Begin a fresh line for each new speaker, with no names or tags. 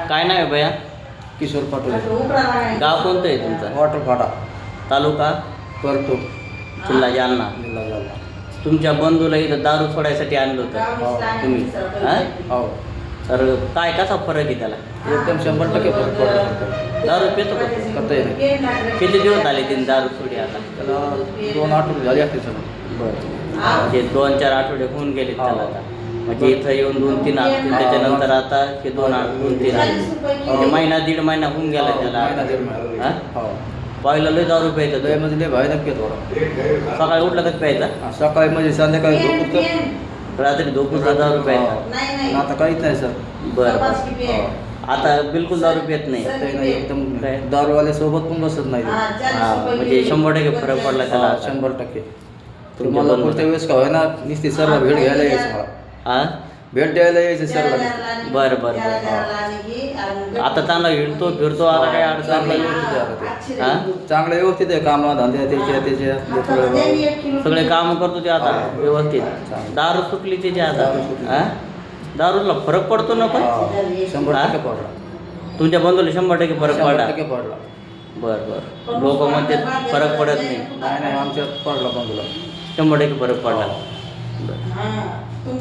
काय नाव आहे भैया?
किशोर पाटोळे.
गाव कोणतं आहे तुमचं?
वाटरफाटा,
तालुका
परतूर,
जिल्हा जालना.
जिल्हा जालना.
तुमच्या बंधूला इथं दारू सोडायसाठी आणलं होतं तुम्ही, हां?
हो,
तर काय कसा फरक आहे त्याला?
एकदम 100% फरक पडला.
दारू पितो का तो?
कथा आहे
किती दिवस झाले तिने दारू सोडी आता?
त्याला 2 आठवडे झाले असते सगळं.
बरं, म्हणजे 2-4 आठवडे होऊन गेले त्याला आता. म्हणजे इथं येऊन 2-3 आठवडे, त्याच्यानंतर आता हे 2-3 आठवडे, म्हणजे महिना 1.5 महिना होऊन गेला त्याला.
महिना 1.5 महिना.
हां?
हो,
पहिला लय दारू प्यायचा
लय
तो.
म्हणजे लय भयानक येत थोडा.
सकाळी उठलं का प्यायचा?
सकाळी म्हणजे संध्याकाळी झोपून
रात्री झोपून दारू प्यायचा.
आता काहीच नाही सर.
बरं बरं. आता बिलकुल दारू पित नाही.
ते नाही, एकदम
काय?
दारूवाल्या सोबत पण बसत नाही.
हां, म्हणजे 100% फरक पडला त्याला आता.
100%.
तुमच्या
तुम्हाला
बंधूला.
पुढच्या वेळेस का होईना नुसती सरला भेट घ्यायला यायचं मला.
हां,
भेट द्यायला यायचं सरला.
बरं बरं बरं. आता चांगला हिंडतो फिरतो, आता काय अडचण
चांगलं
नाही.
व्यवस्थित आहे आता ते.
हां,
चांगलं व्यवस्थित आहे, कामं धंदे त्याच्या
सगळे काम करतो ते आता व्यवस्थित. दारू सुटली त्याची आता. हां, दारूला फरक पडतो ना पण?
100% पडला.
तुमच्या बंधूला 100% फरक पडला.
100% पडला.
बरं बरं. लोक म्हणते फरक पडत नाही.
नाही नाही, आमच्यात पडला बंधूला.
100% फरक पडला. बरं.